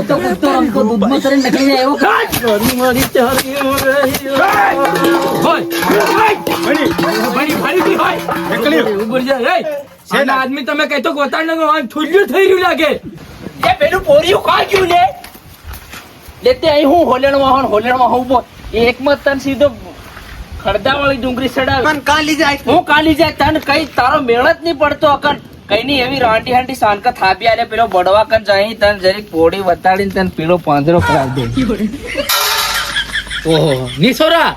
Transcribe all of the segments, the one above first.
તો કૂદતો રમતો દૂધમાં તરીને નકળી જાય એવો મારી ચારી આદમી તમે કઈ તો ગોતાડ છૂટ્યું થઈ રહ્યું લાગે એ પેલું પોરિયું કા ગયું લે લેતે અહીં હું હોલેણમાં હું એકમાં તન સીધો ખડદા વાળી ડુંગળી ચડાવે પણ કાલી જાય હું કાલી જાય તન કઈ તારો મેળ જ નહીં પડતો અકન કઈ ની એવી રાંટી હાંટી સાનકા થાપી આલે પેલો બડવા કન જાય તન જરીક પોડી વતાડીને તન પેલો પાંદરો કરાવી દે ઓહો નિસોરા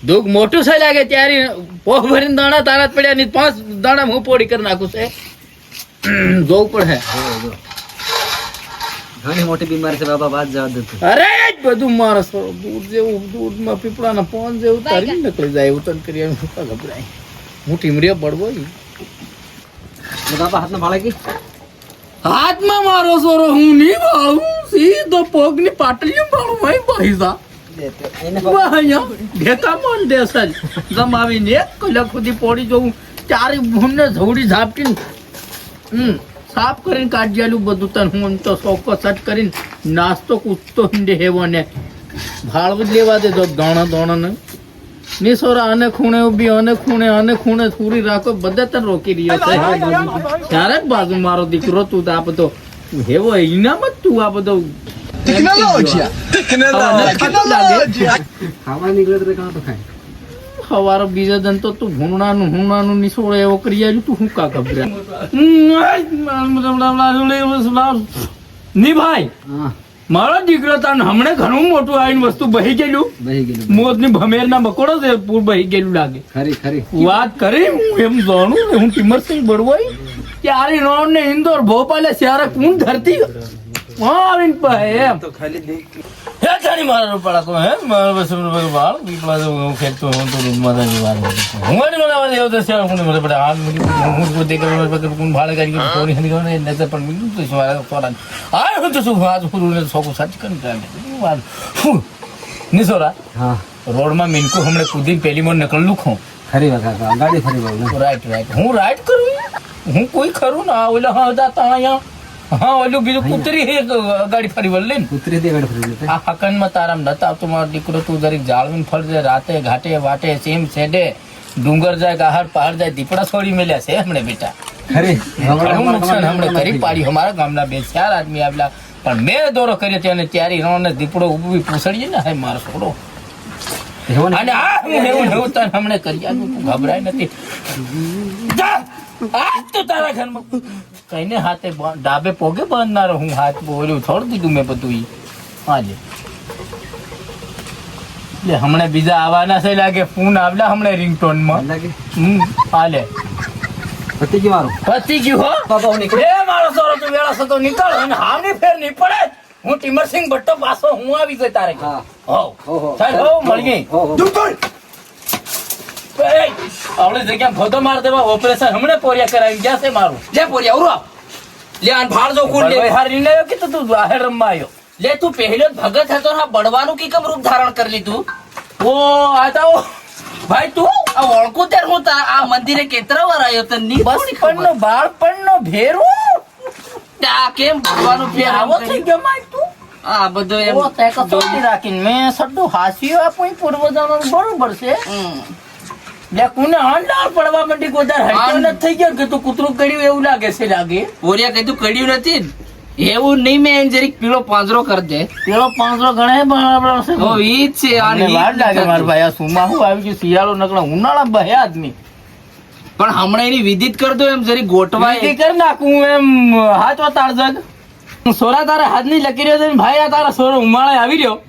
દુઃખ મોટું છે લાગે ત્યારે પોહ ભરીને દાણા તારા જ પડ્યા ની 5 દાણા હું પોડી કરી નાખું છે જોવું પડે ઘણી મોટી બીમારી છે બાબા વાત જવા દે અરે બધું મારો દૂધ જેવું દૂધમાં પીપળાના પોન જેવું તારી નીકળી જાય એવું તન કરી ગભરાય હું ટીમરીએ પડવો બાબા હાથમાં ભાળે કે હાથમાં મારો સોરો હું નહીં ભાળું સીધો પગની પાટલીઓ ભાળું ભાઈ પૈસા ભેકામાં દેસલ જમાવીને એક કલાક સુધી પોડી જવું ચારે ભૂમને ઝવડી ઝાપટીને સાફ કરીને કાઢ્યાલું બધું તને હું તો સોકો સટ કરીને નાસ્તો કૂદતો હિંડે હેવો ને ભાળવું જ લેવા દેજો દાણા ને નિસોરા અને ખૂણે ઉભી અને ખૂણે પૂરી રાખો બધા તને રોકી રહ્યો છે ત્યારે જ બાજુ મારો દીકરો તું આ બધો હેવો ઇનામ જ તું આ બધો ખાવા નીકળે તો કાં તો ખાય સવારો બીજા દન તો તું હુણાનું નિસોડે એવો કરી આવ્યું તું હું કા ખબર ની ભાઈ મારો દીકરો તને હમણે ઘણું મોટું આવીને વસ્તુ બહી ગયેલું મોત ની ભમેર ના બકોડો છે પૂર બહી ગયેલું લાગે ખરી વાત કરી હું એમ જાણું ને હું ટિમરસિંહ બળવાઈ ત્યારે રોડ ને ઇન્દોર ભોપાલે શહેર કુણ ધરતી આવીને પાહે એમ તો ખાલી હે જાણી મારા રૂપાળા તો હે મારા બસ બાળ પીપળા તો હું ખેલતો હું તો રૂમમાં ની વાત હું મને મને એવું તો છે હું મને બડા આ હું કો દે કે કોણ ભાડે કરી કે કોની હની ને નજર પણ મિલું તો મારા સોરા આ હું તો શું આજ હું ને સોકો સાચ કરી કાઢે વાત નિસોરા હા રોડ માં મિનકો હમણે કુદી પેલી મોર નકળ લુખો ખરી વાત કાકા ગાડી ફરી બોલ રાઈટ હું રાઈટ કરું હું કોઈ ખરું ના ઓલા હા દાતા અહીંયા હા ઓલું બીજું કૂતરી ગાડી ફરી વળ લઈને કૂતરી દે ગાડી ફરી લે આ હકનમાં તારામ નતા આવતો મારો દીકરો તું દરેક જાળવીને ફરજે રાતે ઘાટે વાટે સેમ છેડે ડુંગર જાય ગાહડ પહાડ જાય દીપડા છોડી મેલ્યા છે હમણે બેટા ખરી ઘણું નુકસાન હમણે કરી પાડ્યું અમારા ગામના 2-4 આદમી આવેલા પણ મેં દોરો કર્યો ત્યાં ત્યારે રણ દીપડો ઉભી પૂછડીએ ને હાય મારો છોડો અને આ એવું તને હમણે કરી તું ઘબરાય નથી આજ તો તારા ઘરમાં કઈને હાથે ડાબે પોગે બાંધનારો હું હાથ બોલ્યું છોડ દીધું મેં બધું આજે એટલે હમણે બીજા આવવાના છે લાગે ફોન આવલા હમણે રિંગટોન માં હાલે પતિ ગયું હો બાબા નીકળે એ મારો સોરો તું વેળા સતો નીકળ અને હામની ફેર નહીં પડે હું ટીમરસિંહ ભટ્ટો પાછો હું આવી ગઈ તારે હો ચાલ હો મળી ગઈ આપણે જગ્યા ફોટો માર દેવા ઓપરેશન હમણે પોરિયા કરાવી ગયા છે મારું લે પોરિયા ઉરો લે આન ભાળ જો કુલ લે હારી લેયો કે તું બાહેર રમવા આવ્યો લે તું પહેલો જ ભગત હતો હા બળવાનું કી કમ રૂપ ધારણ કરી લીધું ઓ આ તો ભાઈ તું આ ઓળખું તેર હું આ મંદિરે કેતરા વાર આવ્યો તને બચપનનો બાળપણનો ભેરો આ કેમ ભગવાનું ફેર આવો થઈ ગયો માય તું આ બધો એમ ઓ તે કસોટી રાખીને મેં સડું હાસ્યું આપું પૂર્વજોનું બરોબર છે લે કોને હાંડાળ પડવા માંડી ગોદાર હટ્યો ન થઈ ગયો કે તું કૂતરું કડ્યું એવું લાગે છે લાગે પોરિયા કીધું કડ્યું નથી એવું નહીં મેં જરીક પીળો પાંજરો કરી દે પેલો 500 ગણે બરાબર છે ઓ ઈ જ છે આને વાર લાગે માર ભાઈ આ સુમા હું આવી ગયું શિયાળો નકળા ઉનાળા બહે આદમી પણ હમણાં એની વિધિત કર દો એમ જરી ગોઠવાય વાય કર નાખું એમ હાથ વતાળ જગ સોરા તારા હાથની લકી રહ્યો છે ભાઈ આ તારા સોરો ઉમાળે આવી રહ્યો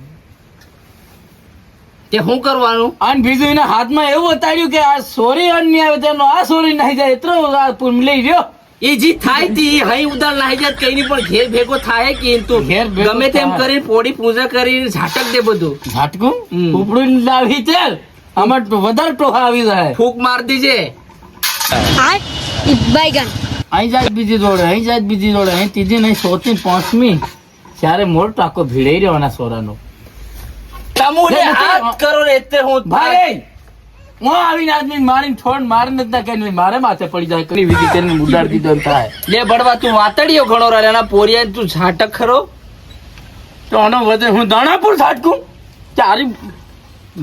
તે શું કરવાનું અને બીજું એના હાથમાં એવું બતાડ્યું કે આ સોરી અન્ય આવે તેનો આ સોરી નાહી જાય એટલો લઈ રહ્યો એ જી થાય તી હઈ ઉદાર નાહી જાત કઈ ની પણ ઘેર ભેગો થાય કે તો ઘેર ભેગો ગમે તેમ થાય. કરી પોડી પૂજા કરી ઝાટક દે બધું ઝાટકું ઉપડું લાવી ચાલ આમાં વધારે ટોહા આવી જાય ફૂક માર દીજે અહીં જાય બીજી જોડે અહીં ત્રીજી નહીં 4 થી 5મી ત્યારે મોર ટાકો ભીડાઈ રહ્યો સોરાનો તમુને હાથ કરો ને એટલે હું ભાઈ હું આવીને આદમી મારીને છોડ મારીને જ ના કઈ મારે માથે પડી જાય કઈ વિધિ કરીને ઉડાડી દીધો એમ થાય લે બળવા તું વાતડીયો ઘણો રે એના પોરિયા તું ઝાટક ખરો તો આનો વધે હું દાણાપુર છાટકું તારી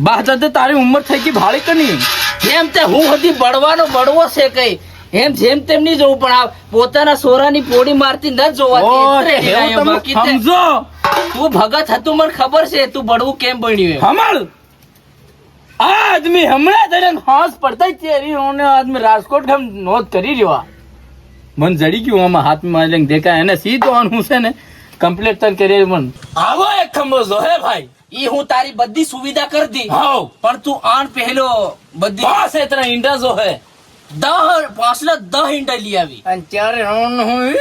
બા જતે તારી ઉંમર થઈ ગઈ ભાડે કે નહીં જેમ તે હું હતી બળવાનો બળવો છે કઈ એમ જેમ તેમ નહીં જોવું પણ આ પોતાના સોરાની પોડી મારતી ન જોવાતી એટલે હેરાયો. તમે બાકી તે- સમજો તું ભગત હતું મને ખબર છે તું બળવું કેમ બન્યું એમ. હમણ આ આદમી હમણાં તને હોશ પડતા જ તેરી ઓને આદમી રાજકોટ ગામ નોંધ કરી રહ્યો આ. મન જડી ગયું આમાં હાથમાં લઈને દેખાય એને સીધો આન હું છે ને કમ્પ્લીટ તન કરી મન આવો એક ખંભો જો હે ભાઈ ઈ હું તારી બધી સુવિધા કરી દી હાઉ પણ તું આણ પહેલો બધી બસ એતરા ઈંડા જો હે 10 ઈંડા લઈ આવી અને ત્યારે હું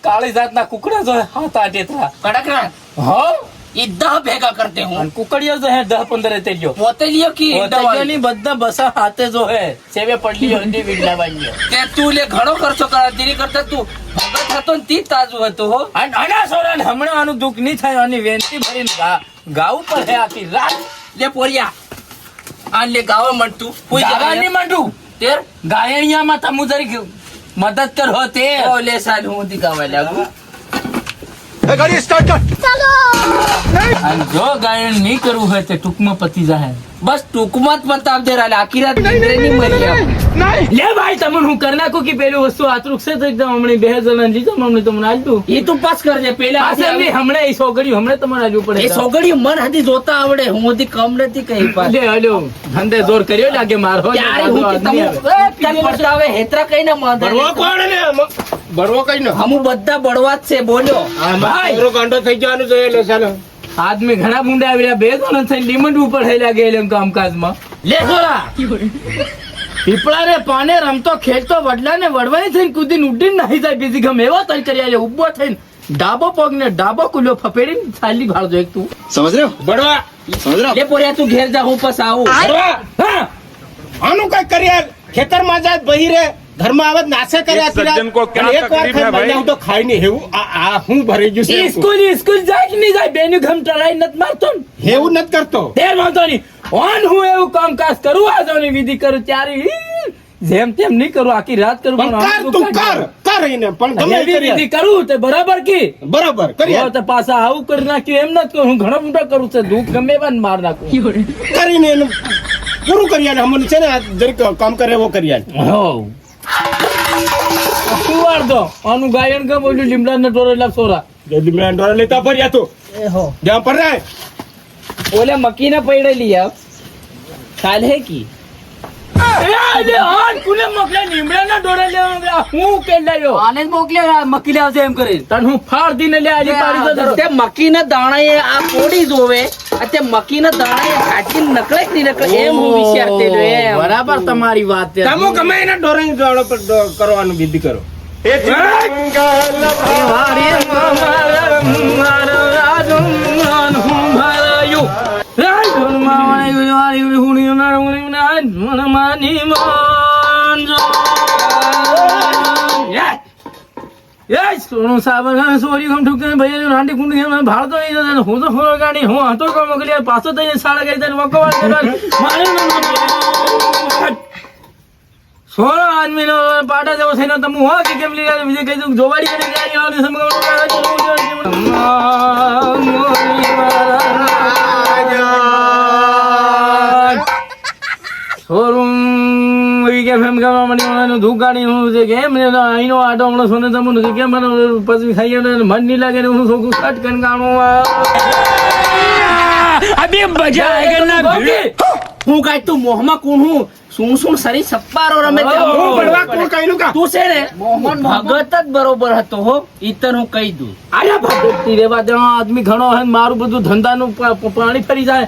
કાળી જાતના કુકડા જો હે હાથ આટેતરા કડકના હા ઈ 10 ભેગા કરતે હું અને કુકડીઓ જો હે 10-15 તેલ્યો પોતે લ્યો કે ઈંડા વાળી? બધા બસા હાથે જો હે સેવે પડલી હંડી વીડલા બાંધ્યો તે તું લે ઘણો ખર્ચો કરા તેની કરતા તું ભગત હતો ને તી તાજુ હતો હો અને આના સોરાને હમણાં આનું દુઃખ નહીં થાય આની વેનતી ભરીને ગાવું પડે આખી રાત લે પોરિયા આન લે ગાવા મળતું કોઈ ગાવાની માંડું તેર ગાયણિયામાં તમુ જરીક મદદ કરો તે ઓ લે સાલ હું દી ગાવા લાગુ અને જો ગાયણ નહીં કરવું હોય તે ટૂંકમાં પતી જાય બસ ટૂંકમાં જ પતાવ દે રાલે આખી રાત નીંદરે નહીં મરી આપણે લે ભાઈ તમને હું કરી નાખું કે પેલું વસ્તુ આતરું છે તો એકદમ હમણાં 2000 લીધો હમણાં તમને આલ્યું ઈ તું પાસ કરજે પેલા પાસે એમની હમણાં એ સોગડ્યું હમણાં તમારે આલ્યું પડે એ સોગડી મન હતી જોતા આવડે હું હતી કમ નથી કઈ પાસ લે હલ્યો ધંધે જોર કર્યો લાગે મારો ત્યારે હું કે તમે તન પટાવે હેતરા કઈ ના માંધે બળવો કઈ નો હમુ બધા બળવા જ છે બોલ્યો ભાઈ ગાંડો થઈ જવાનું જોઈએ લે ચાલો આદમી ઘણા મુંડા આવી રહ્યા બે જણા થઈને લિમટ ઉપર થયેલા ગયેલા એમ કામકાજમાં લે છોરા પીપળા રે પાને રમતો ખેલતો વડલા ને વડવાની થઈને કૂદીને ઉડીને નાહી જાય બીજી ગમે એવો તઈ કરી આલે ઉભો થઈને ડાબો પગ ને ડાબો કુલ્યો ફફેડીને થાલી ભાળજો એક તું સમજ રહ્યો બળવા સમજ રહ્યો લે પોરિયા તું ઘેર જા હું પાસ આવું હા આનું કઈ કર્યા ખેતરમાં જાય બહી રે ઘરમાં આવત નાશે કર્યા સજ્જન કો ક્યાં એક વાર તકલીફ હે ભાઈ? હું તો ખાઈ નહીં હેવું આ હું ભરી ગયું છે સ્કૂલ જાય કે નહીં જાય બેનું ઘમ ટરાઈ નત મારતો ને હેવું નથી કરતો તેર વાંધો નહીં ઓન હું એવું કામકાજ કરું આજોની વિધિ કરું ત્યારે જેમ તેમ નહીં કરું આખી રાત કરું પણ કર તું કર એને પણ ગમે એ એવી કરી વિધિ કરું તે બરાબર કી બરાબર કર્યા તો પાછા આવું કરી નાખ્યું એમ નથી કરું હું ઘણો મોટો કરું છે દુઃખ ગમે એવા ને માર નાખું કરીને એનું પૂરું કર્યા ને અમને છે ને આ જરીક કામ કરે એવો કર્યા હોવ શું વાર દો આનું ગાયન ગમ બોલ્યું લીમડા ને ટોરેલા સોરા જલ્દી મેં ડોરા લેતા ભર્યા તું જ્યાં પર રહે ઓલે મકી ના પૈડેલી આવ કાલ હે કી આને જ મોકલ્યો મકી લે આવશે એમ કરી તે મકી ના દાણા એ આ પોડી જોવે તે મકી ના દાણા એ કાઢી નકળે કે નહીં નકળે એમ હું વિચારતેલો એમ બરાબર તમારી વાત છે. તમે ગમે એને ડોરા દોડો પર કરવાનું વિધિ કરો સોનું સાબર સોરી ગમ ઠુકે ભાઈ રાંડી કુંડી ભાડતો હું તો ફોર ગાડી હું હતો તો મોકલી પાછો તો સાડા કરી તને વકવા સોનો આદમી નો પાટા જેવો થઈને તમે હો કે કેમ લીધા બીજે કઈ તું જોવાડી કરી ગાડી સોરું કેમ એમ કરવા મને ધૂપ ગાડી હું છે કેમ અહીંનો આટો હમણાં સોને તમને કેમ મને પછી ખાઈ મન નહીં લાગે હું છોકરું કટ કરીને ગાણું હું કાઈ તું મોહમાં કોણ હું શું શું સરી સપ્પારો રમે તે હું બળવા કોણ કઈનું કા તું છે ને મોહન ભગત જ બરોબર હતો હો ઈતર હું કહી દઉં આયા ભગતી રેવા દે આદમી ઘણો હે મારું બધું ધંધાનું પાણી ફરી જાય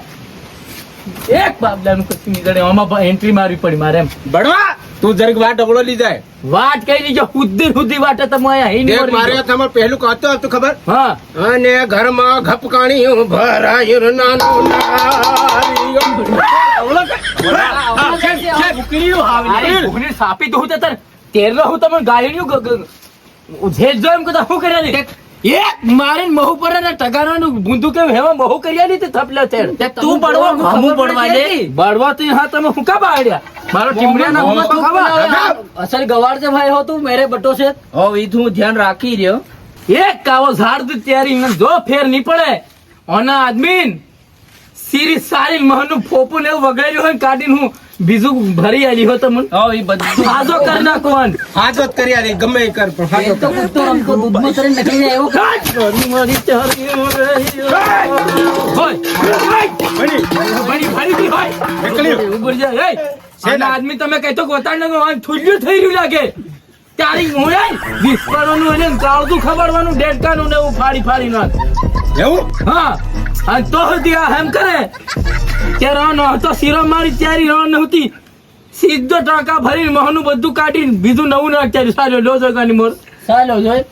એક બાબલાનું કશું નહીં જડે આમાં એન્ટ્રી મારવી પડી મારે એમ બળવા તું જરીક વાત ડબળો લી જાય વાટ કઈ દીજો હુદ્દી વાટે તમે અહીંયા હઈ દેખ મારે નહીં તમારે પહેલું કહતો હતું ખબર હા અને ઘરમાં ઘપકાણી ભરાયું નાનું નારિયેળ. સાપી તો હું તાર તેર હું તમે ગાયણ્યું જેજ જો એમ કદા હું કર્યા નહીં એક મારીને મહુ પર ને ટગારાનું બુંદુ કેમ હેવા મહુ કર્યા નહીં તે થપલા તેર તું બળવા હમું બળવા દે બળવા તો હા તમે હું કા બાળ્યા મારો ટીમડિયા ના તો ખબર અસલ ગવાર છે ભાઈ હો તું મેરે બટો છે હો ઈ તું ધ્યાન રાખી રહ્યો એક કાવો ઝાડ દૂધ તૈયારી જો ફેર નહીં પડે ઓના આદમી સીરી સારી મહનું ફોપું ને એવું વગાડ્યું હોય ને કાઢીને હું બીજું ભરી આલી હો તમને હા એ બધું હાજો કરી નાખો ને. હાજો જ કરી આલી, ગમે એ કર પણ હાજો એ તો કર. કૂદતો રમતો દૂધમાં તરીને નીકળી જાય એવું હોય. ભરી દી હોય. ઉભર જા. એય, આના આદમી તમે કઈ તો ગોતાડ ન ગો, થુલ્યું થઈ રહ્યું લાગે. તારી મોય વિસ્ફોરણનું અને કાળતું ખબરવાનું ડેટકાનું ને એવું ફાડી નાખ. એવું હા, અને તો સુધી આ એમ કરે કે રણ હતો શીરો મારી ત્યારે રણ નહોતી, સીધો ટાંકા ભરીને મહનું બધું કાઢીને બીજું નવું નાખ ત્યારે સારો લો જગાની મોર ચાલો જોઈ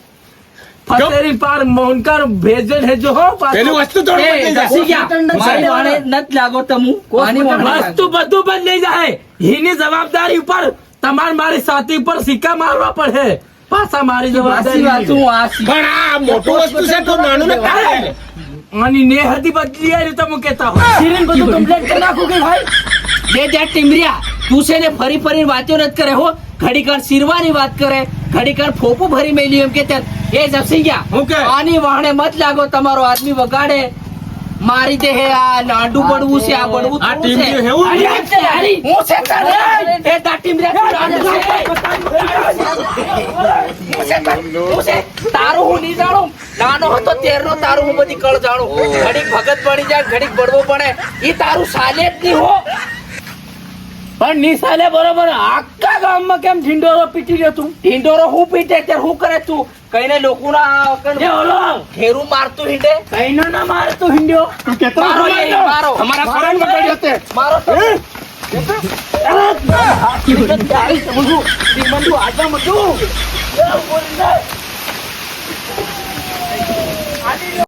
ફસેરી પાર મોહનકાર ભેજન હેજો હો પેલી પાછો વસ્તુ તો એ ઘસી ગયા મારી વાણે નત લાગો તમુ આની વાણે વસ્તુ બધું બદલાઈ જાય. એની જવાબદારી ઉપર તમારે મારી સાથી ઉપર સિક્કા મારવા પડે. પાછા મારી આસી વાત જવાબદારી હું આસી પણ આ મોટું વસ્તુ છે તો નાનું ને કાઢે. આની નેહતી બદલી આવી તમે કહેતા હોય. સિરીન બધું કમ્પ્લીટ કરી નાખું કે ભાઈ બે જ્યાં ટીમરિયા તું છે ને ફરી ફરી વાતો નથી કરે હો. ઘડી કર શીરવાની વાત કરે, ઘડી કર ફોફું ભરી મેલ્યું એમ કે ત્યાં એ જપસી ગયા. હું કે? આની વાહણે મત લાગો, તમારો આદમી વગાડે મારી દે હે આ નાંડું બળવું છે, આ બળવું આ થોડું છે. ટીમરિયું હેવું અરે, નહીં. આ છે, હારી. હું છે તારે. એ તા ટીમરિયા તું હું છે. તારું હું નહીં જાણું. નાનો હતો તેરનો તારું હું બધી કળ જાણું. ઘડીક ભગત બની જાય, ઘડીક બળવો પડે. ઈ તારું સાલે જ નહીં હો. પણ નિશાલે બરોબર આખા ગામમાં કેમ ઢીંડોરો પીટી રહ્યો તું? ઢીંડોરો હું પીટે ત્યારે હું કરે તું કઈને લોકોના એ ઓલો ઘેરું મારતું હિંડે કઈનો ના મારે તું હિંડ્યો. મારો એ મારો અમારા ફોરન વગાડ્યો તે. મારો તો હાથી બધું ચાલી સમજુ શ્રીમંતુ આગળ મજુ બોલ ના